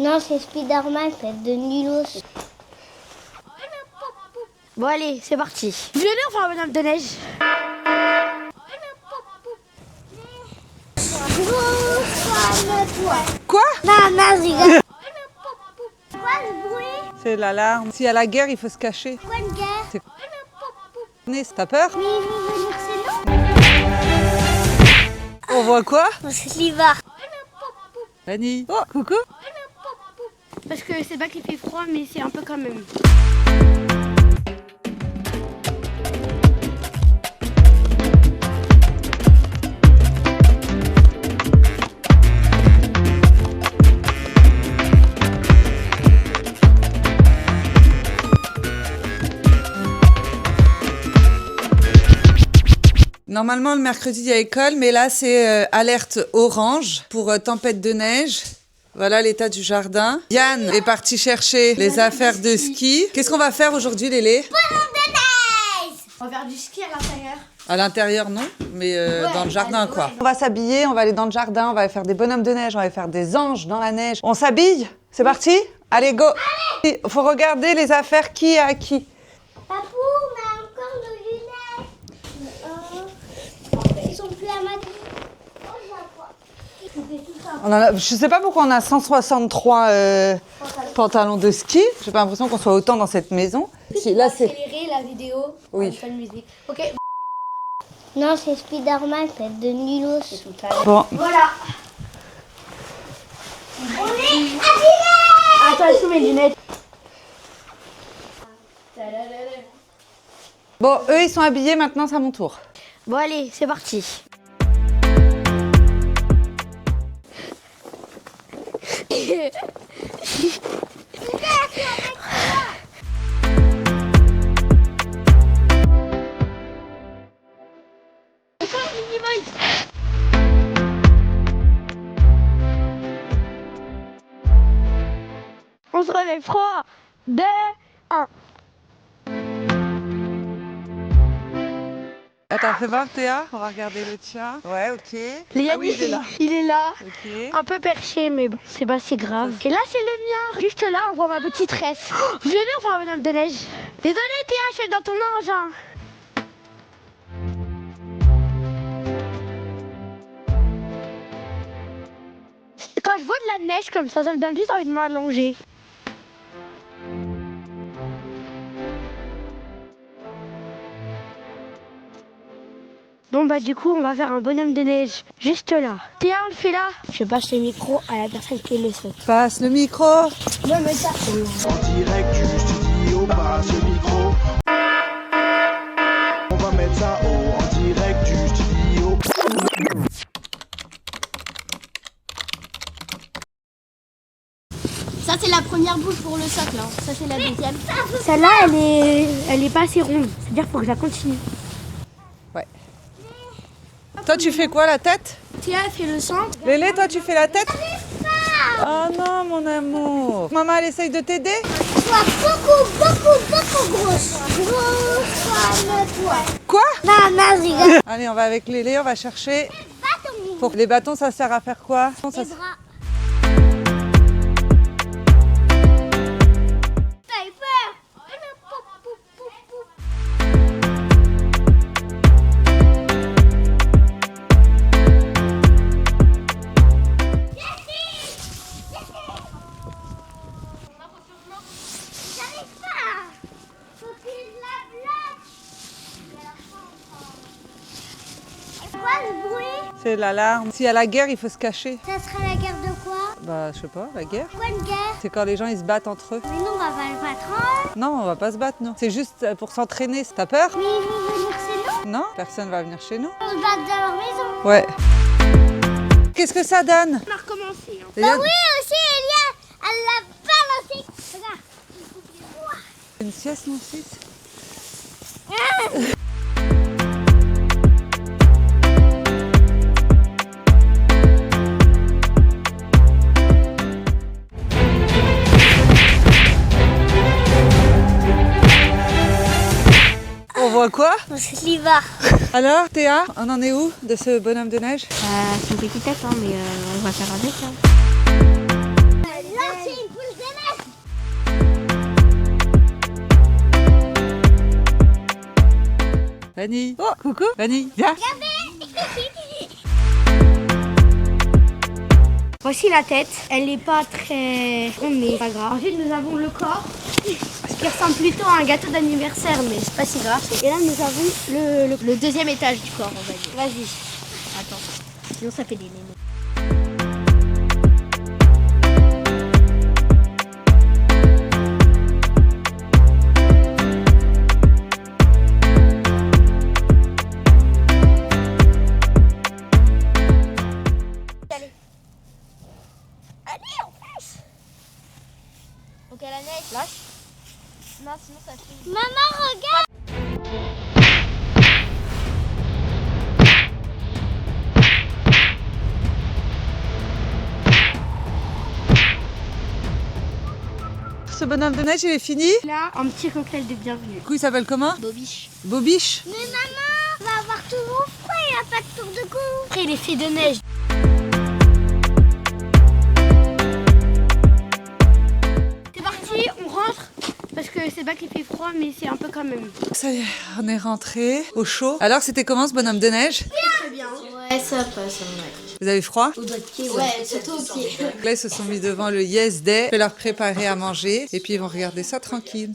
Non, c'est Spider-Man, fête de nulos. Bon allez, c'est parti. Venez, on fait un bonhomme de neige. Quoi? Non, je rigole. Quoi le bruit? C'est l'alarme. S'il y a la guerre, il faut se cacher. Quoi une guerre? T'as peur? Mais il veut venir chez nous? On voit quoi? C'est l'hiver. Fanny. Oh, coucou. Parce que c'est pas qu'il fait froid, mais c'est un peu quand même. Normalement, le mercredi, il y a école, mais là, c'est alerte orange pour tempête de neige. Voilà l'état du jardin. Yann est parti chercher les affaires de ski. Qu'est-ce qu'on va faire aujourd'hui, Lélé? Bonhomme de neige! On va faire du ski à l'intérieur. À l'intérieur, non, mais dans le jardin, quoi. On va s'habiller, on va aller dans le jardin, on va faire des bonhommes de neige, on va faire des anges dans la neige. On s'habille? C'est parti? Allez, go! Il faut regarder les affaires qui a qui. Papou, on a encore de lunettes. Ils sont plus à ma vie. Je sais pas pourquoi on a 163 pantalons de ski. J'ai pas l'impression qu'on soit autant dans cette maison. Là, c'est Accélérer la vidéo. Oui. On fait une musique. Ok. Non, c'est Spider-Man, fête de nulos. bon. Voilà. On est habillés! Attention mes lunettes. Bon, eux, ils sont habillés. Maintenant, c'est à mon tour. Bon allez, c'est parti. On se réveille 3, 2, 1. Attends, fais voir Théa. On va regarder le tien. Ouais, ok. Ah oui, il est là. Il est là. Ok. Un peu perché, mais bon, c'est pas si grave. Et là, c'est le mien. Juste là, on voit ma petite tresse. Venez, on fait un bonhomme de neige. Désolée, Théa, je suis dans ton engin. Quand je vois de la neige comme ça me donne juste envie de m'allonger. Bon bah du coup on va faire un bonhomme de neige juste là. Théa on le fait là. Je passe le micro à la personne qui le souhaite. Passe le micro. Non mais ça En direct du studio, passe le micro. On va mettre ça haut, en direct du studio. Ça c'est la première bouche pour le socle hein. Ça c'est la deuxième. Celle-là elle est pas assez ronde. C'est-à-dire faut que je la continue. Ouais. Toi, tu fais quoi, la tête? Théa elle fait le centre. Lélé, toi, tu fais la tête? Oh non, mon amour. Maman, elle essaye de t'aider? Sois beaucoup grosse. Grosse comme toi. Quoi? Non, je rigole. Allez, on va avec Lélé, on va chercher. Bâton. Pour les bâtons, ça sert à faire quoi? Ça Les sert- bras. T'as eu peur? J'arrive pas. Faut qu'il la bloque. Quoi le bruit? C'est l'alarme. S'il y a la guerre, il faut se cacher. Ça sera la guerre de quoi? Bah, je sais pas, la guerre. Quoi une guerre? C'est quand les gens, ils se battent entre eux. Mais nous on va pas le patron. Non, on va pas se battre, non. C'est juste pour s'entraîner. T'as peur? Mais ils vont venir chez nous. Non, personne va venir chez nous. On se bat dans leur maison. Ouais. Qu'est-ce que ça donne? On a recommencé. Hein. Regarde, Oui aussi Elia, elle l'a balancé. Regarde. une sieste, mon fils. On voit quoi? C'est l'hiver. Alors, Théa, on en est où de ce bonhomme de neige? C'est une petite tête, hein, mais on va faire avec. Hein. Là c'est Vanille. Oh, coucou. Vanille, viens. Voici la tête. Elle n'est pas très ronde, mais pas grave. Ensuite, nous avons le corps, qui ressemble plutôt à un gâteau d'anniversaire, mais c'est pas si grave. Et là, nous avons le deuxième étage du corps, on va dire. Vas-y. Attends. Sinon, ça fait des nénés. Ok, la neige. Lâche. Non, sinon ça fait... Maman, regarde. Ce bonhomme de neige, il est fini. Là, un petit cocktail de bienvenue. Du coup, il s'appelle comment? Bobiche. Bobiche. Mais maman, on va avoir toujours froid, il n'y a pas de tour de cou. Après, il est fait de neige. C'est parti, on rentre. Parce que c'est pas qu'il fait froid, mais c'est un peu quand même. Ça y est, on est rentré au chaud. Alors, c'était comment ce bonhomme de neige? Très bien. Ouais, ça passe, ouais. Vous avez froid? Ouais, surtout au pied. Là, ils se sont mis devant le Yes Day. Je vais leur préparer à manger et puis ils vont regarder ça tranquille.